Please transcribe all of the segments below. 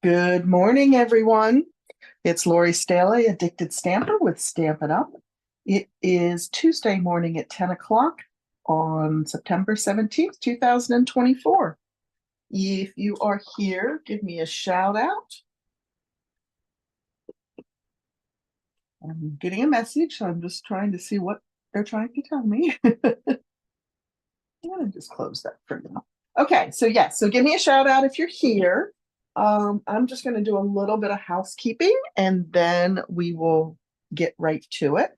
Good morning, everyone. It's Lori Staley, Addicted Stamper with Stampin' Up. It is Tuesday morning at 10 o'clock on September 17th, 2024. If you are here, give me a shout out. I'm getting a message, so I'm just trying to see what they're trying to tell me. I'm going to just close that for now. Okay, so yes, so give me a shout out if you're here. I'm just going to do a little bit of housekeeping and then we will get right to it.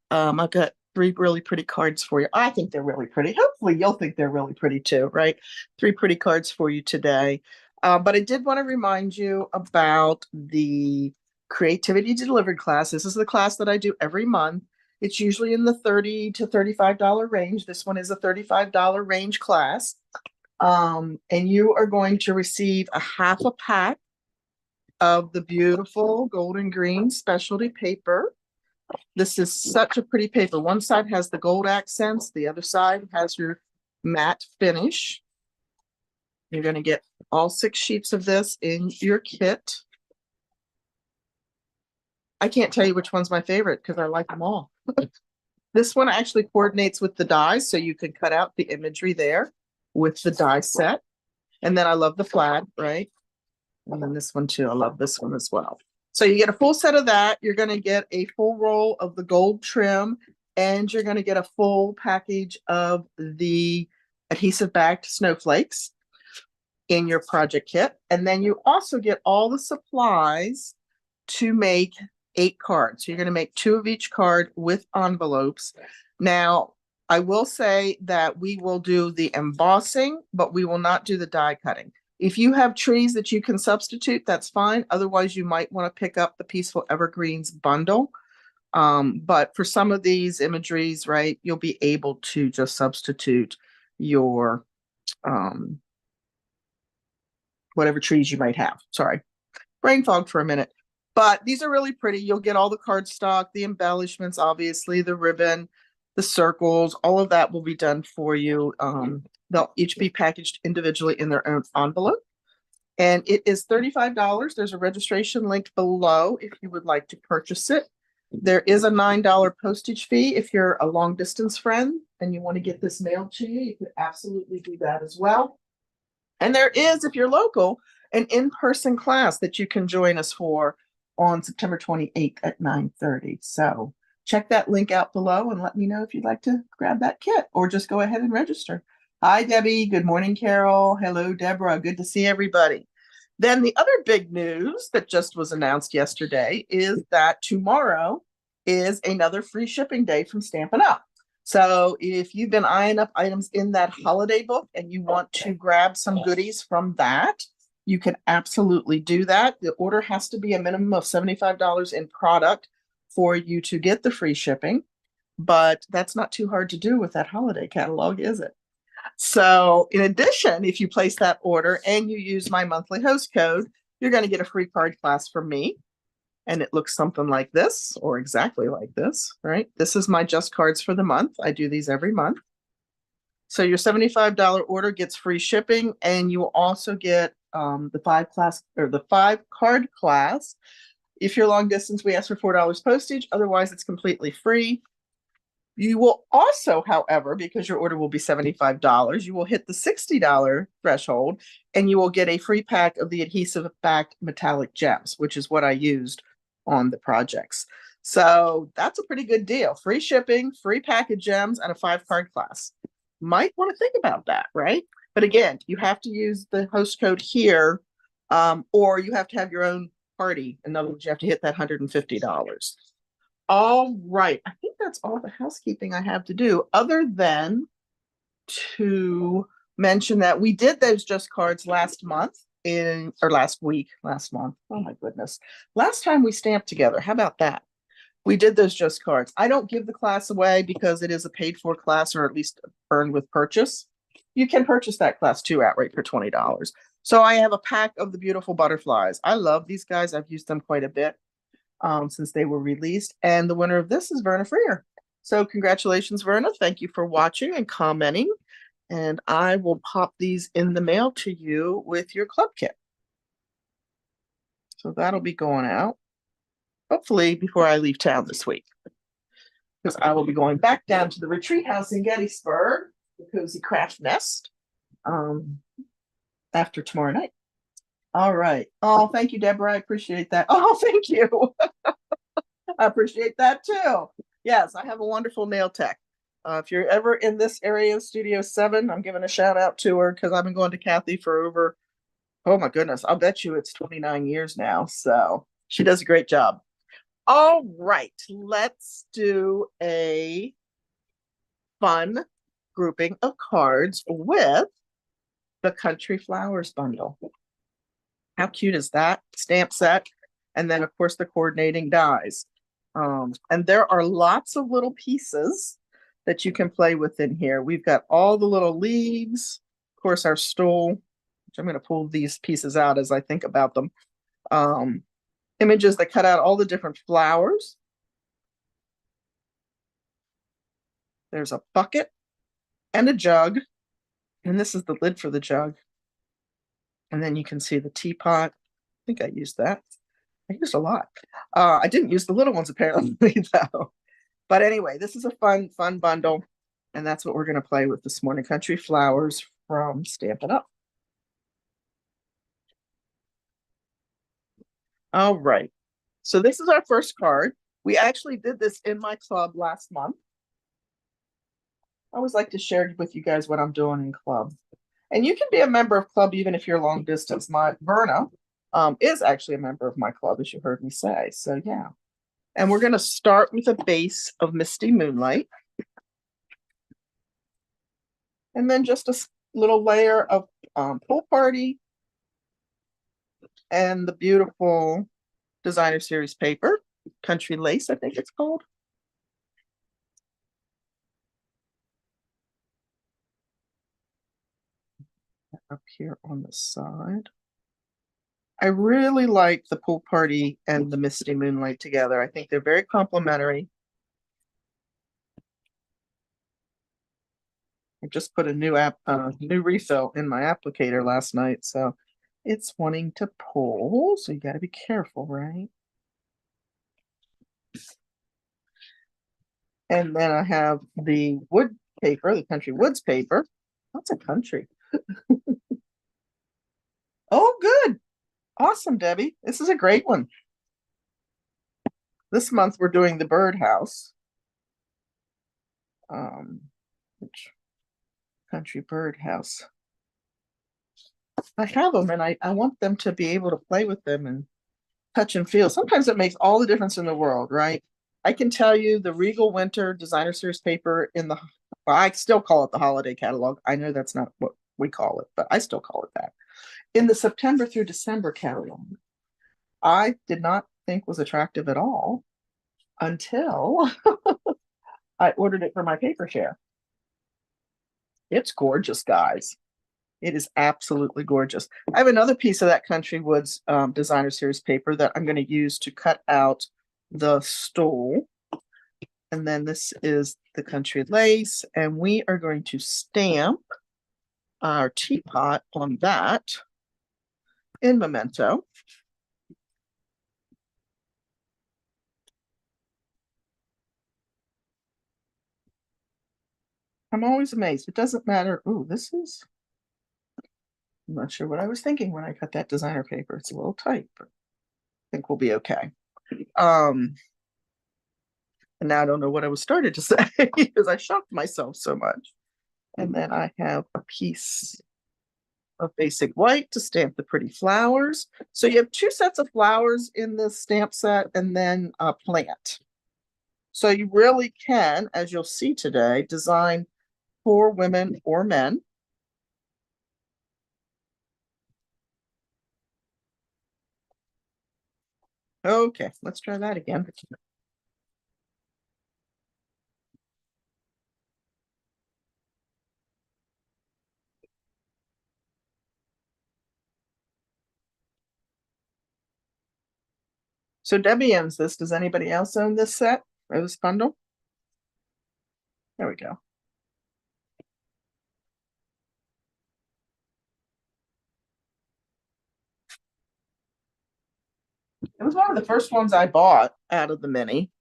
I've got three really pretty cards for you. I think they're really pretty. Hopefully you'll think they're really pretty too, right? Three pretty cards for you today. But I did want to remind you about the Creativity Delivered class. This is the class that I do every month. It's usually in the $30 to $35 range. This one is a $35 range class. And you are going to receive a half a pack of the beautiful golden green specialty paper. This is such a pretty paper. One side has the gold accents, the other side has your matte finish. You're going to get all 6 sheets of this in your kit. I can't tell you which one's my favorite because I like them all. This one actually coordinates with the dies, so you can cut out the imagery there with the die set. And then I love the flag, right? And then this one too. I love this one as well. So you get a full set of that. You're going to get a full roll of the gold trim, and you're going to get a full package of the adhesive backed snowflakes in your project kit. And then you also get all the supplies to make 8 cards. So you're going to make 2 of each card with envelopes. Now, I will say that we will do the embossing, but we will not do the die cutting. If you have trees that you can substitute, that's fine. Otherwise, you might want to pick up the Peaceful Evergreens bundle. But for some of these imageries, right, you'll be able to just substitute your whatever trees you might have. Sorry, brain fog for a minute. But these are really pretty. You'll get all the cardstock, the embellishments, obviously, the ribbon, the circles, all of that will be done for you. They'll each be packaged individually in their own envelope. And it is $35. There's a registration link below if you would like to purchase it. There is a $9 postage fee if you're a long distance friend and you want to get this mailed to you. You could absolutely do that as well. And there is, if you're local, an in-person class that you can join us for on September 28th at 9:30. So check that link out below and let me know if you'd like to grab that kit or just go ahead and register. Hi, Debbie. Good morning, Carol. Hello, Deborah. Good to see everybody. Then the other big news that just was announced yesterday is that tomorrow is another free shipping day from Stampin' Up. So if you've been eyeing up items in that holiday book and you want to grab some goodies from that, you can absolutely do that. The order has to be a minimum of $75 in product for you to get the free shipping, but that's not too hard to do with that holiday catalog, is it? So in addition, if you place that order and you use my monthly host code, you're going to get a free card class from me. And it looks something like this, or exactly like this, right? This is my just cards for the month. I do these every month. So your $75 order gets free shipping, and you will also get the 5 card class. If you're long distance, we ask for $4 postage. Otherwise, it's completely free. You will also, however, because your order will be $75, you will hit the $60 threshold, and you will get a free pack of the adhesive backed metallic gems, which is what I used on the projects. So that's a pretty good deal. Free shipping, free pack of gems, and a 5 card class. Might want to think about that, right? But again, you have to use the host code here, or you have to have your own party. In other words, you have to hit that $150. All right. I think that's all the housekeeping I have to do, other than to mention that we did those just cards last month last month. Oh my goodness. Last time we stamped together. How about that? We did those just cards. I don't give the class away because it is a paid for class, or at least earned with purchase. You can purchase that class too outright for $20. So I have a pack of the beautiful butterflies. I love these guys. I've used them quite a bit since they were released. And the winner of this is Verna Freer. So congratulations, Verna. Thank you for watching and commenting. And I will pop these in the mail to you with your club kit. So that'll be going out, hopefully before I leave town this week, because I will be going back down to the retreat house in Gettysburg, the Cozy Craft Nest, after tomorrow night. All right. Oh, thank you, Deborah. I appreciate that. Oh, thank you. I appreciate that too. Yes, I have a wonderful nail tech. If you're ever in this area of Studio 7, I'm giving a shout out to her because I've been going to Kathy for over, oh my goodness, I'll bet you it's 29 years now. So she does a great job. All right, let's do a fun grouping of cards with the Country Flowers bundle. How cute is that? Stamp set. And then, of course, the coordinating dies. And there are lots of little pieces that you can play with in here. We've got all the little leaves, of course, our stool, which I'm going to pull these pieces out as I think about them. Images that cut out all the different flowers. There's a bucket and a jug. And this is the lid for the jug. And then you can see the teapot. I think I used that. I used a lot. I didn't use the little ones apparently, though. But anyway, this is a fun bundle. And that's what we're going to play with this morning. Country Flowers from Stampin' Up. All right. So this is our first card. We actually did this in my club last month. I always like to share with you guys what I'm doing in club. And you can be a member of club even if you're long distance. My Verna is actually a member of my club, as you heard me say. So yeah. And we're going to start with a base of Misty Moonlight. And then just a little layer of Pool Party and the beautiful Designer Series paper, Country Lace, I think it's called. Up here on the side. I really like the Pool Party and the Misty Moonlight together. I think they're very complementary. I just put a new refill in my applicator last night, so it's wanting to pull. So you got to be careful, right? And then I have the wood paper, the Country Woods paper. That's a country. Oh, good. Awesome, Debbie. This is a great one. This month we're doing the birdhouse. Which Country birdhouse. I have them and I want them to be able to play with them and touch and feel. Sometimes it makes all the difference in the world, right? I can tell you the Regal Winter Designer Series paper in the, well, I still call it the holiday catalog. I know that's not what we call it, but I still call it that. In the September through December catalog, I did not think was attractive at all until I ordered it for my paper share. It's gorgeous, guys. It is absolutely gorgeous. I have another piece of that Country Woods Designer Series paper that I'm going to use to cut out the stool. And then this is the Country Lace. And we are going to stamp our teapot on that in Memento. I'm always amazed. It doesn't matter. Oh, this is, I'm not sure what I was thinking when I cut that designer paper. It's a little tight, but I think we'll be okay. And now I don't know what I was started to say because I shocked myself so much. And then I have a piece of basic white to stamp the pretty flowers. So you have two sets of flowers in this stamp set and then a plant. So you really can, as you'll see today, design for women or men. Okay, let's try that again. So Debbie owns this. Does anybody else own this set or this bundle? There we go. It was one of the first ones I bought out of the mini.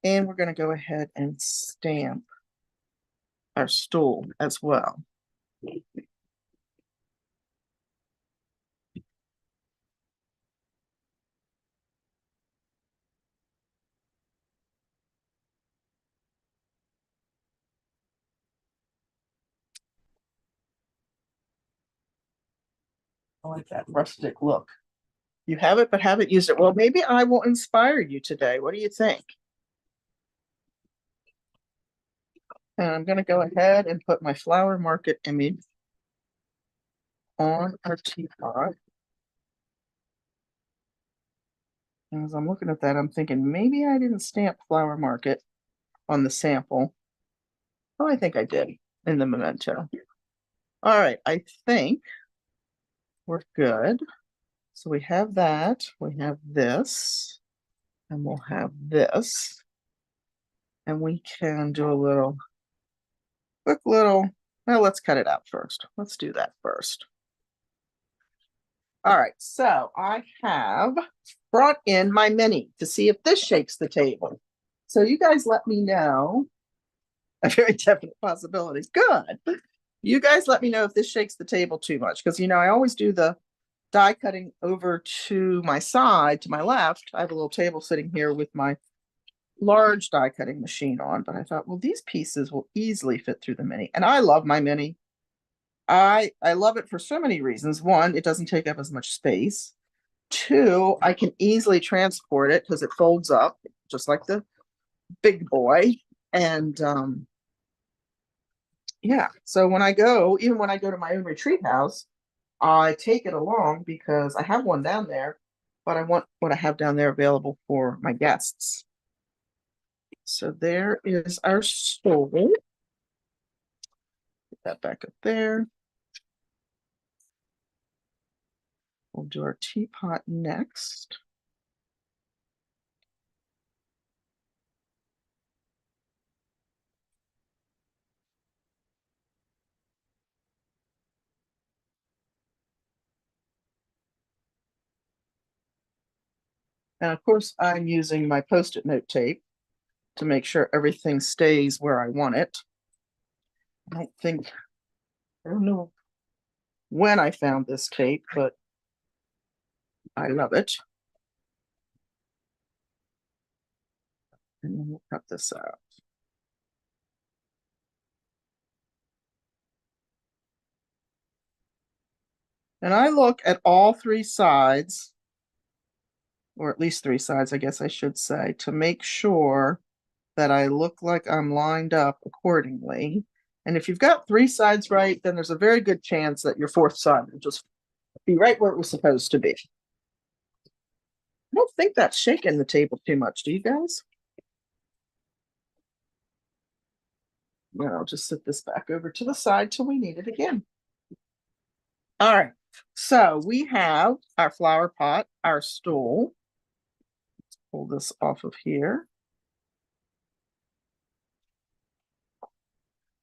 And we're going to go ahead and stamp our stool as well. I like that rustic look. You have it, but haven't used it. Well, maybe I will inspire you today. What do you think? And I'm going to go ahead and put my flower market image on our teapot. And as I'm looking at that, I'm thinking maybe I didn't stamp flower market on the sample. Oh, I think I did in the memento. All right, I think we're good. So we have that, we have this, and we'll have this. And we can do a quick little, well, let's cut it out first. Let's do that first. All right, so I have brought in my mini to see if this shakes the table. So you guys let me know. A very definite possibility. Good. You guys let me know if this shakes the table too much, because I always do the die cutting over to my side, to my left. I have a little table sitting here with my large die cutting machine on, but I thought, well, these pieces will easily fit through the mini. And I love my mini. I love it for so many reasons. One, it doesn't take up as much space. Two, I can easily transport it because it folds up just like the big boy. And yeah, so even when I go to my own retreat house, I take it along because I have one down there, but I want what I have down there available for my guests. So there is our stove. Put that back up there. We'll do our teapot next. And of course, I'm using my Post-it note tape to make sure everything stays where I want it. I don't know when I found this tape, but I love it. And then we'll cut this out. And I look at all three sides, or at least three sides, I guess I should say, to make sure that I look like I'm lined up accordingly. And if you've got three sides right, then there's a very good chance that your fourth side will just be right where it was supposed to be. I don't think that's shaking the table too much, do you guys? Well, I'll just set this back over to the side till we need it again. All right, so we have our flower pot, our stool. Let's pull this off of here.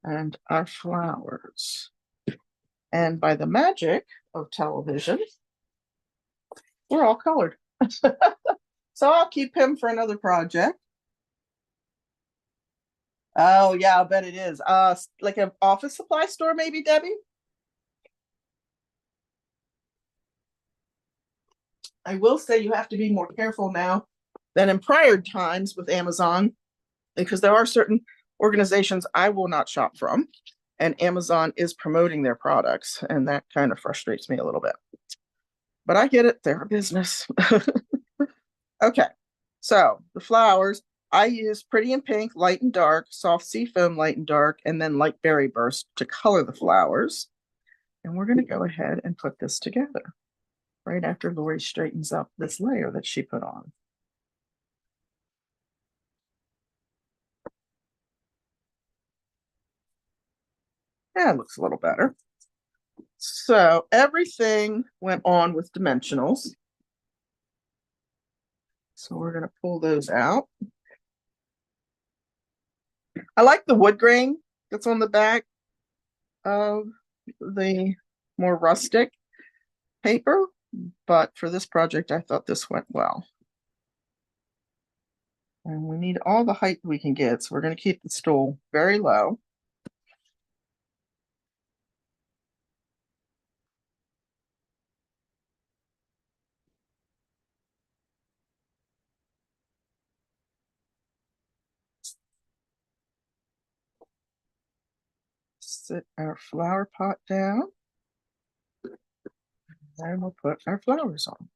And our flowers. And by the magic of television, we're all colored. So I'll keep him for another project. Oh yeah, I bet it is. Like an office supply store, maybe, Debbie? I will say you have to be more careful now than in prior times with Amazon, because there are certain organizations I will not shop from, and Amazon is promoting their products, and that kind of frustrates me a little bit. But I get it, they're a business. Okay, so the flowers, I use Pretty in Pink, light and dark, soft seafoam, light and dark, and then light berry burst to color the flowers. And we're going to go ahead and put this together right after Lori straightens up this layer that she put on. Yeah, it looks a little better. So everything went on with dimensionals. So we're going to pull those out. I like the wood grain that's on the back of the more rustic paper. but for this project, I thought this went well. And we need all the height we can get, so we're going to keep the stool very low. Sit our flower pot down. And we'll put our flowers on.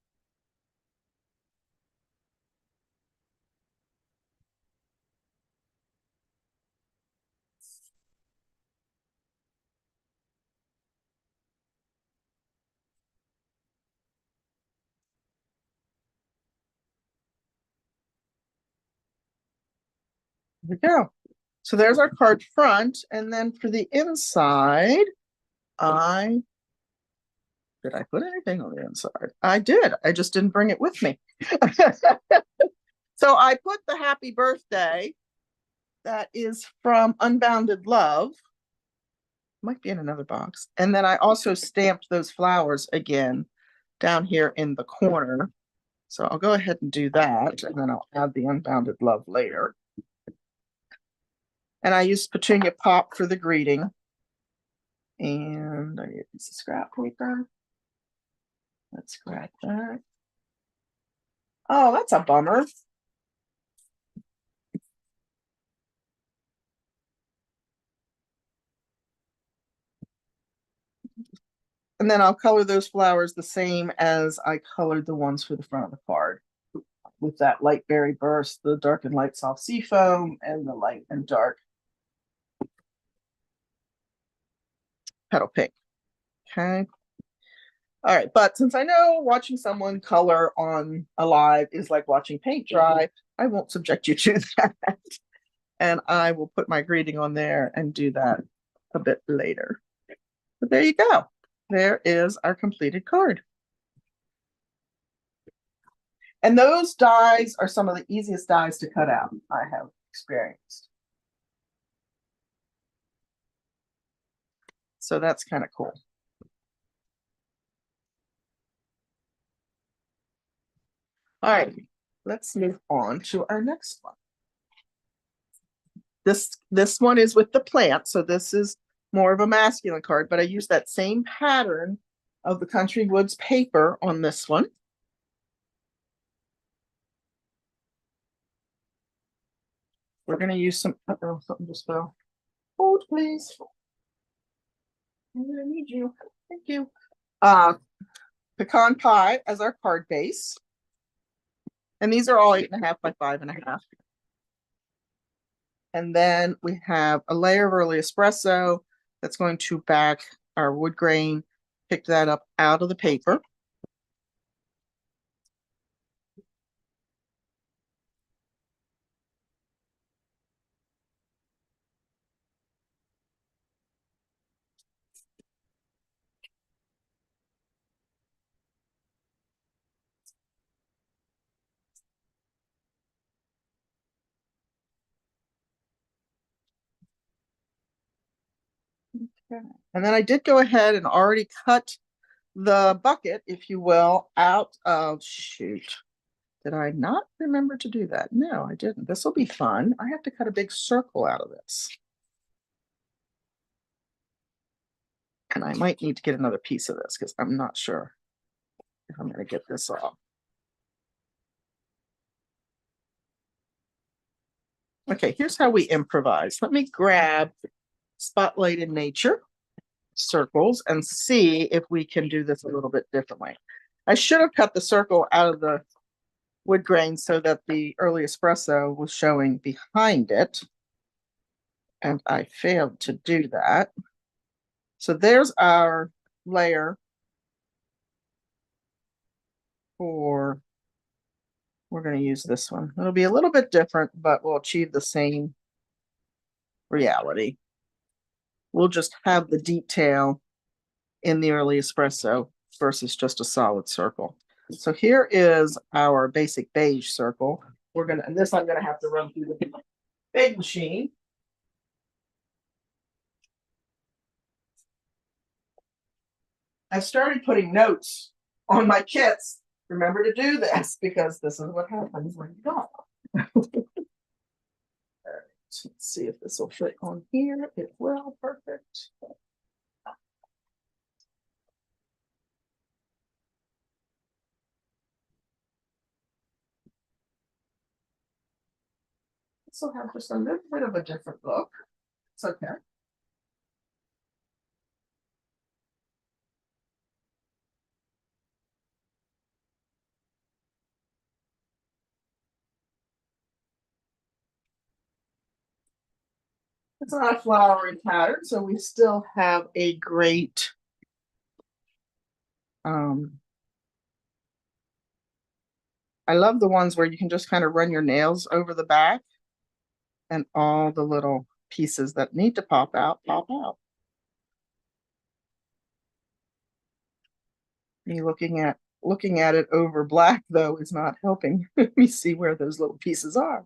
There we go. So there's our card front, and then for the inside, did I put anything on the inside? I did. I just didn't bring it with me. So I put the happy birthday that is from Unbounded Love. Might be in another box. And then I also stamped those flowers again down here in the corner. So I'll go ahead and do that, and then I'll add the Unbounded Love later. And I used Petunia Pop for the greeting. And I need a piece of scrap paper. Let's grab that. Oh, that's a bummer. And then I'll color those flowers the same as I colored the ones for the front of the card, with that light berry burst, the dark and light soft sea foam, and the light and dark petal pink. Okay. All right, but since I know watching someone color on a live is like watching paint dry, I won't subject you to that. And I will put my greeting on there and do that a bit later. But there you go. There is our completed card. And those dies are some of the easiest dies to cut out I have experienced. So that's kind of cool. All right, let's move on to our next one. This one is with the plant, so this is more of a masculine card, but I use that same pattern of the Country Woods paper on this one. We're going to use some, uh-oh, something just fell. Hold, please. I'm going to need you. Thank you. Pecan pie as our card base. And these are all 8.5 by 5.5. And then we have a layer of early espresso that's going to back our wood grain, pick that up out of the paper. Okay. And then I did go ahead and already cut the bucket, if you will, out of, shoot. Did I not remember to do that? No, I didn't. This will be fun. I have to cut a big circle out of this. And I might need to get another piece of this because I'm not sure if I'm going to get this off. Okay, here's how we improvise. Let me grab Spotlight in Nature circles and see if we can do this a little bit differently. I should have cut the circle out of the wood grain so that the early espresso was showing behind it. And I failed to do that. So there's our layer for, we're going to use this one. It'll be a little bit different, but we'll achieve the same reality. We'll just have the detail in the early espresso versus just a solid circle. So here is our basic beige circle. We're going to, and this I'm going to have to run through the big machine. I started putting notes on my kits, remember to do this because this is what happens when you don't. All right, let's see if this will fit on here. It will. Perfect. This will have just a little bit of a different look. It's okay. It's not a flowery pattern, so we still have a great I love the ones where you can just kind of run your nails over the back and all the little pieces that need to pop out, pop out. Me looking at it over black though is not helping me see where those little pieces are.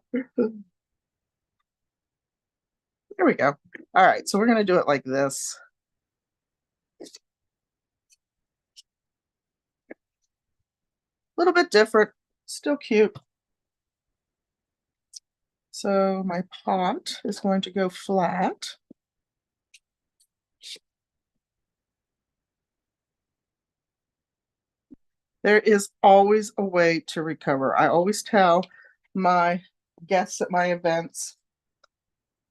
There we go. All right, so we're gonna do it like this. A little bit different, still cute. So my pot is going to go flat. There is always a way to recover. I always tell my guests at my events,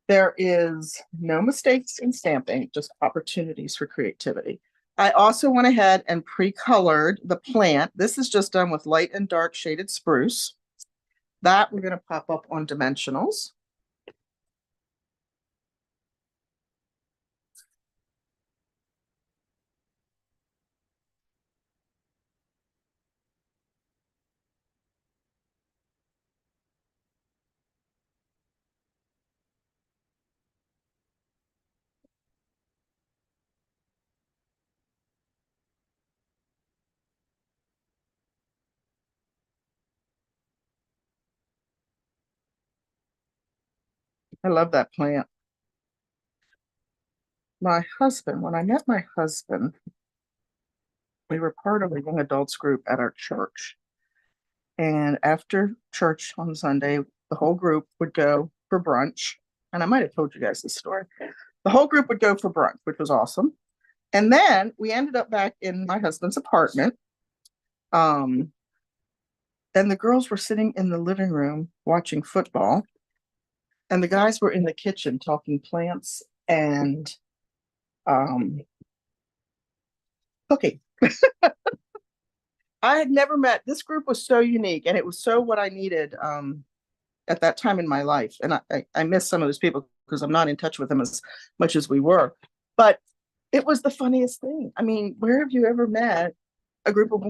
there is no mistakes in stamping, just opportunities for creativity. I also went ahead and pre-colored the plant. This is just done with light and dark shaded spruce. That we're going to pop up on dimensionals. I love that plant. My husband, when I met my husband, we were part of a young adults group at our church. And after church on Sunday, the whole group would go for brunch. And I might have told you guys this story. The whole group would go for brunch, which was awesome. And then we ended up back in my husband's apartment. And the girls were sitting in the living room watching football. And the guys were in the kitchen talking plants and cooking. I had never met, this group was so unique and it was so what I needed at that time in my life. And I miss some of those people because I'm not in touch with them as much as we were. But it was the funniest thing. I mean, where have you ever met a group of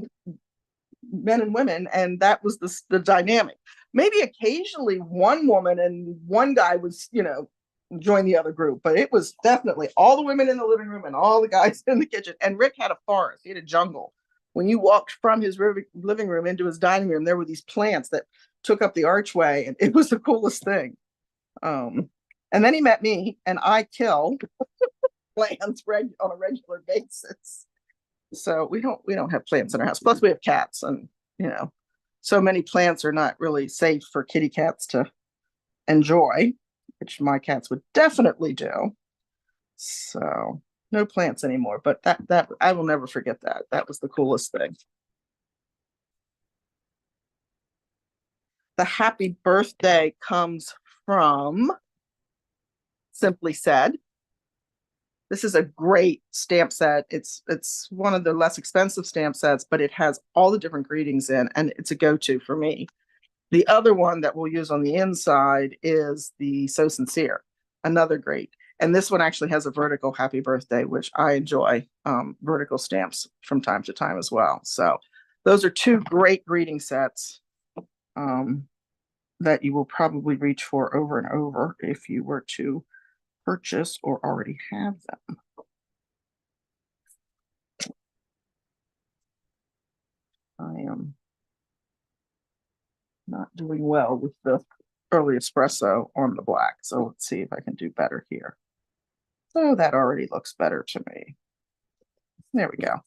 men and women? And that was the dynamic. Maybe occasionally one woman and one guy was, join the other group, but it was definitely all the women in the living room and all the guys in the kitchen. And Rick had a forest, he had a jungle. When you walked from his living room into his dining room, there were these plants that took up the archway, and it was the coolest thing. And then he met me, and I kill plants on a regular basis. So we don't have plants in our house. Plus, we have cats, and so many plants are not really safe for kitty cats to enjoy, which my cats would definitely do. So no plants anymore, but that I will never forget that. That was the coolest thing. The happy birthday comes from Simply Said. This is a great stamp set. It's one of the less expensive stamp sets, but it has all the different greetings in, and it's a go-to for me. The other one that we'll use on the inside is the So Sincere, another great. And this one actually has a vertical happy birthday, which I enjoy vertical stamps from time to time as well. So those are two great greeting sets that you will probably reach for over and over if you were to purchase or already have them. I am not doing well with the early espresso on the black. So let's see if I can do better here. So that already looks better to me. There we go.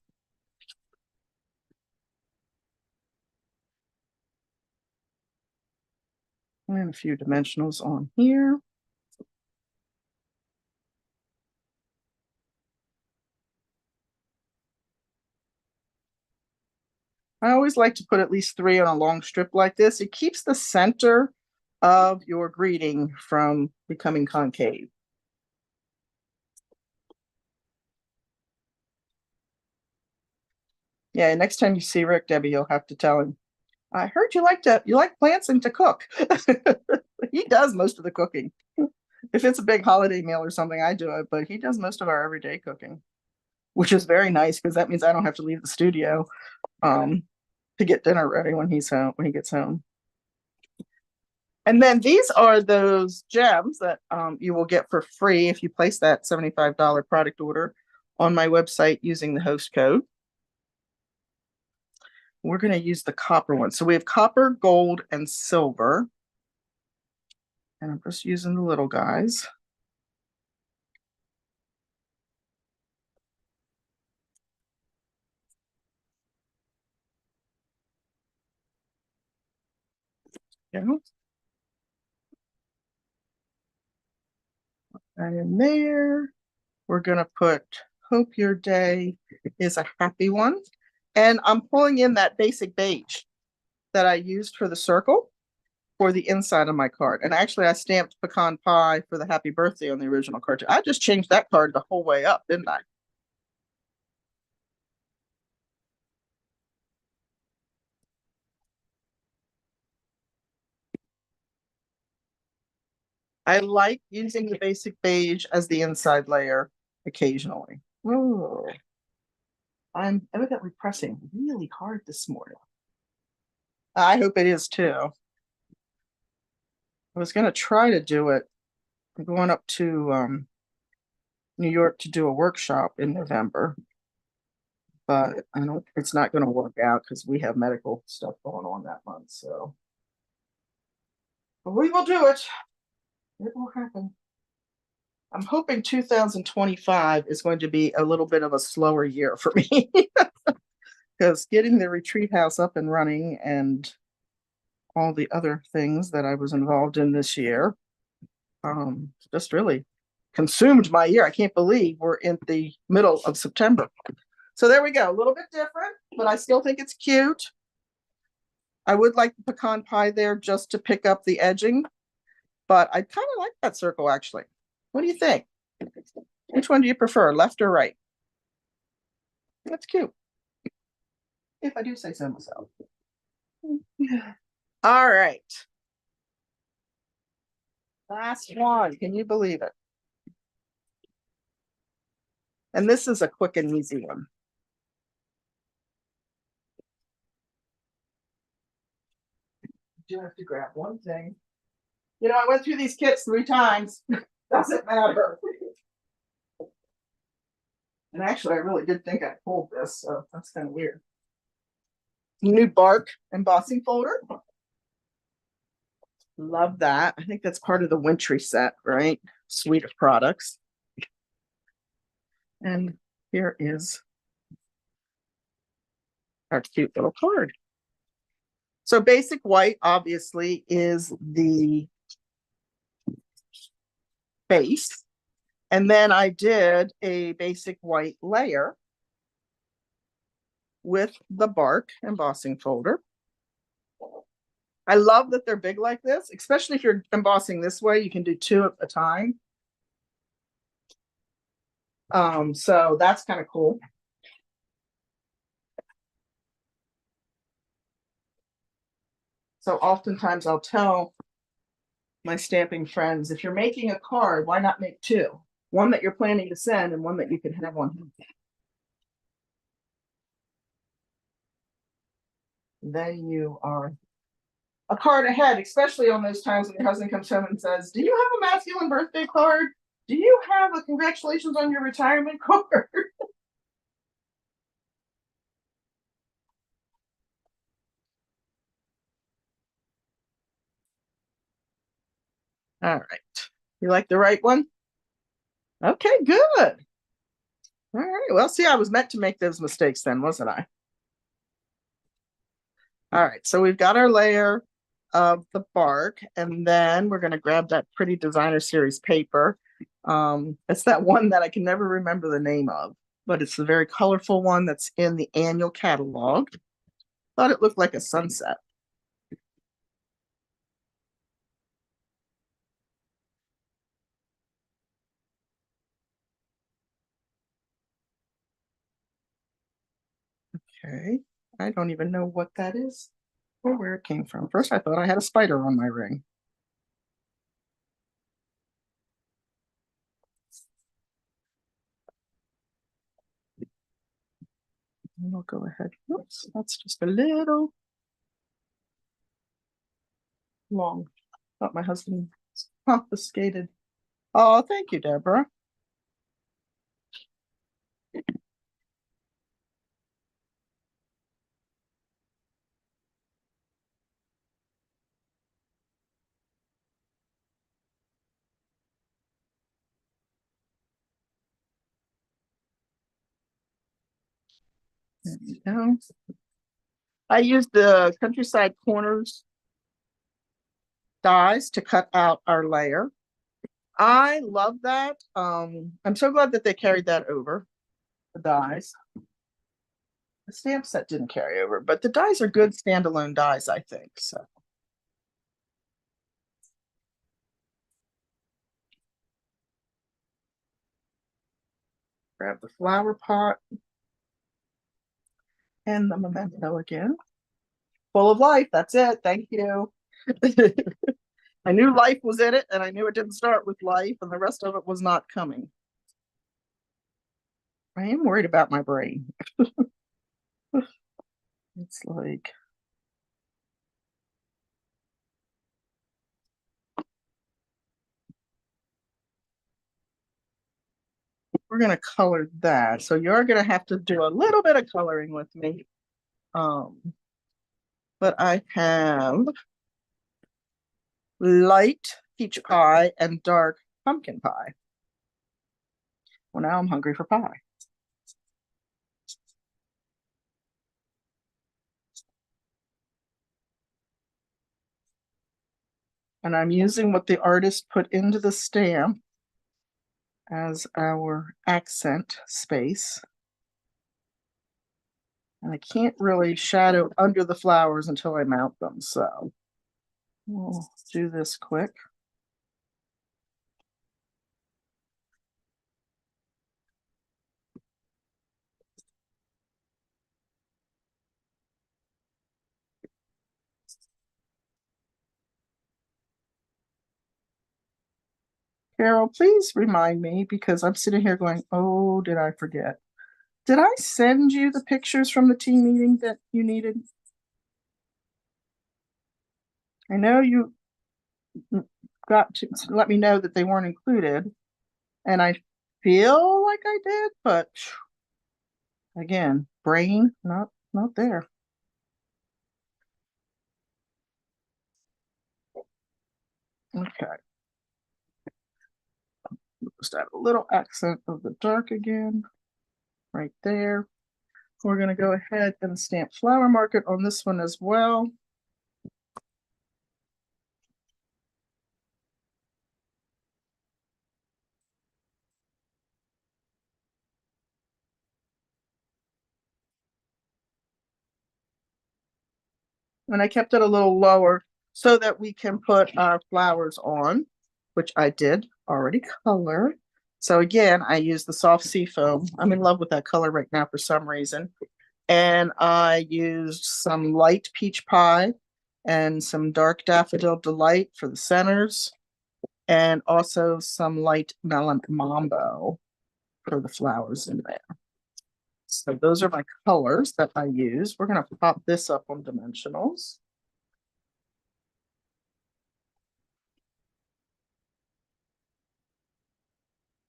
And a few dimensionals on here. I always like to put at least 3 on a long strip like this. It keeps the center of your greeting from becoming concave. Yeah, next time you see Rick, Debbie, you'll have to tell him, I heard you like plants and to cook. He does most of the cooking. If it's a big holiday meal or something, I do it, but he does most of our everyday cooking, which is very nice because that means I don't have to leave the studio to get dinner ready when he's home, when he gets home. And then these are those gems that you will get for free if you place that $75 product order on my website using the host code. We're going to use the copper one. So we have copper, gold, and silver. And I'm just using the little guys. Yeah. And in there, we're going to put hope your day is a happy one. And I'm pulling in that basic beige that I used for the circle for the inside of my card. And actually, I stamped pecan pie for the happy birthday on the original card. I just changed that card the whole way up, didn't I? I like using the basic beige as the inside layer occasionally. Oh, I'm evidently pressing really hard this morning. I hope it is too. I was going to try to do it. I'm going up to New York to do a workshop in November, but I don't. It's not going to work out because we have medical stuff going on that month. So, but we will do it. It will happen. I'm hoping 2025 is going to be a little bit of a slower year for me because getting the retreat house up and running and all the other things that I was involved in this year just really consumed my year. I can't believe we're in the middle of September. So there we go. A little bit different, but I still think it's cute. I would like the pecan pie there just to pick up the edging, but I kind of like that circle actually. What do you think? Which one do you prefer, left or right? That's cute. If I do say so myself. All right. Last one. Can you believe it? And this is a quick and easy one. You have to grab one thing. You know, I went through these kits 3 times. Doesn't matter. And actually, I really did think I pulled this, so that's kind of weird. New bark embossing folder. Love that. I think that's part of the wintry set, right? Suite of products. And here is our cute little card. So basic white, obviously, is the base. And then I did a basic white layer with the bark embossing folder. I love that they're big like this, especially if you're embossing this way, you can do 2 at a time. So that's kind of cool. So oftentimes I'll tell my stamping friends, if you're making a card, why not make 2? One that you're planning to send and one that you can have on. Then you are a card ahead, especially on those times when your husband comes home and says, do you have a masculine birthday card? Do you have a congratulations on your retirement card? All right. You like the right one? Okay, good. All right. Well, see, I was meant to make those mistakes then, wasn't I? All right. So we've got our layer of the bark, and then we're going to grab that pretty designer series paper. It's that one that I can never remember the name of, but it's the very colorful one that's in the annual catalog. Thought it looked like a sunset. Okay, I don't even know what that is or where it came from. First, I thought I had a spider on my ring. And we'll go ahead. Oops, that's just a little long. Thought my husband confiscated. Oh, thank you, Deborah. There you go. I used the Countryside Corners dies to cut out our layer. I love that. I'm so glad that they carried that over, the dies. The stamp set didn't carry over, but the dies are good standalone dies, I think. So grab the flower pot and the memento again. Full of life. That's it. Thank you. I knew life was in it, and I knew it didn't start with life, and the rest of it was not coming. I am worried about my brain. It's like, we're going to color that. So you're going to have to do a little bit of coloring with me. But I have light peach pie and dark pumpkin pie. Well, now I'm hungry for pie. And I'm using what the artist put into the stamp as our accent space. And I can't really shadow under the flowers until I mount them. So we'll do this quick. Carol, please remind me because I'm sitting here going, oh, did I forget? Did I send you the pictures from the team meeting that you needed? I know you got to let me know that they weren't included, and I feel like I did, but again, brain not there. Okay. Just add a little accent of the dark again, right there. We're going to go ahead and stamp flower market on this one as well. And I kept it a little lower so that we can put our flowers on, which I did already color. So again, I use the soft sea foam. I'm in love with that color right now for some reason. And I used some light peach pie and some dark daffodil delight for the centers, and also some light melon mambo for the flowers in there. So those are my colors that I use. We're going to pop this up on dimensionals.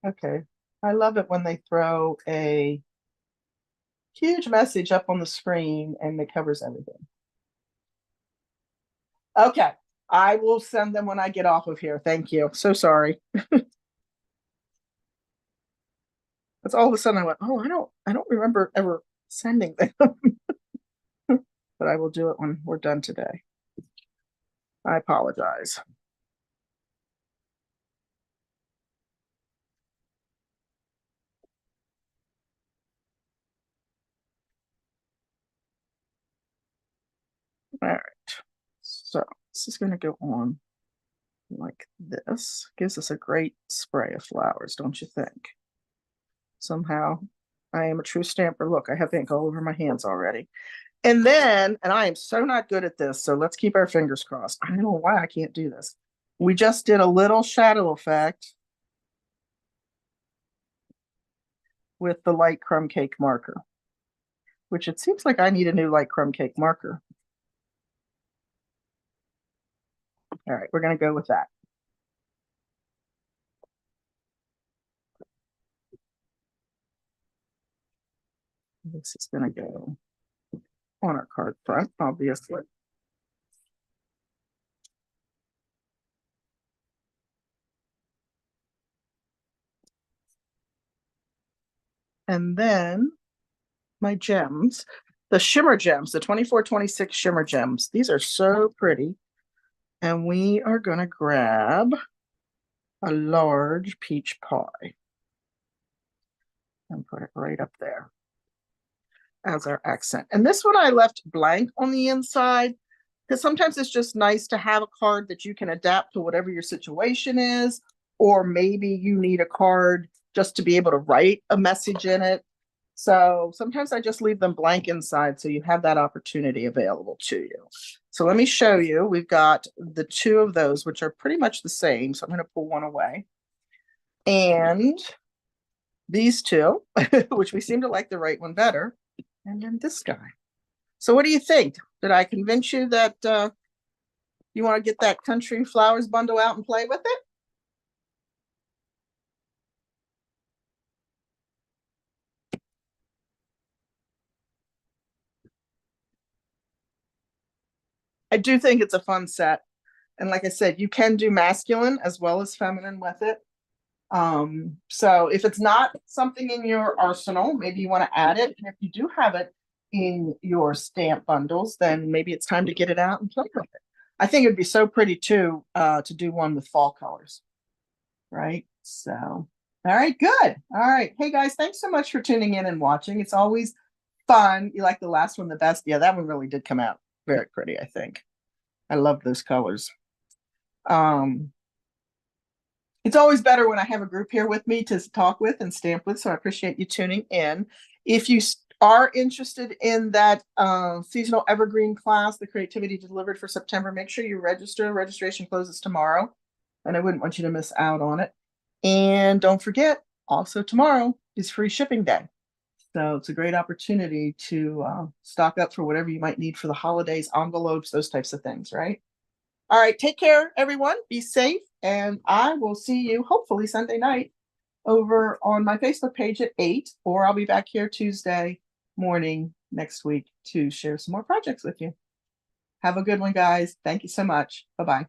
Okay. I love it when they throw a huge message up on the screen and it covers everything. Okay. I will send them when I get off of here. Thank you. So sorry. That's all of a sudden I went, oh, I don't remember ever sending them. But I will do it when we're done today. I apologize. All right, so this is going to go on like this. Gives us a great spray of flowers, don't you think? Somehow, I am a true stamper. Look, I have ink all over my hands already. And then, and I am so not good at this, so let's keep our fingers crossed. I don't know why I can't do this. We just did a little shadow effect with the light crumb cake marker, which it seems like I need a new light crumb cake marker. All right, we're going to go with that. This is going to go on our card front, obviously. And then my gems, the shimmer gems, the 2426 shimmer gems. These are so pretty. And we are going to grab a large peach pie and put it right up there as our accent. And this one I left blank on the inside because sometimes it's just nice to have a card that you can adapt to whatever your situation is, or maybe you need a card just to be able to write a message in it. So sometimes I just leave them blank inside so you have that opportunity available to you. So let me show you. We've got the two of those, which are pretty much the same. So I'm going to pull one away. And these two, which we seem to like the right one better. And then this guy. So what do you think? Did I convince you that you want to get that Country Flowers bundle out and play with it? I do think it's a fun set. And like I said, you can do masculine as well as feminine with it. So if it's not something in your arsenal, maybe you want to add it. And if you do have it in your stamp bundles, then maybe it's time to get it out and play with it. I think it'd be so pretty too, to do one with fall colors. Right? So, all right, good. All right. Hey guys, thanks so much for tuning in and watching. It's always fun. You like the last one the best? Yeah, that one really did come out very pretty, I think. I love those colors. It's always better when I have a group here with me to talk with and stamp with, so I appreciate you tuning in. If you are interested in that seasonal evergreen class, the Creativity Delivered for September, make sure you register. Registration closes tomorrow, and I wouldn't want you to miss out on it. And don't forget, also tomorrow is free shipping day. So it's a great opportunity to stock up for whatever you might need for the holidays, envelopes, those types of things, right? All right, take care, everyone. Be safe, and I will see you hopefully Sunday night over on my Facebook page at 8, or I'll be back here Tuesday morning next week to share some more projects with you. Have a good one, guys. Thank you so much. Bye-bye.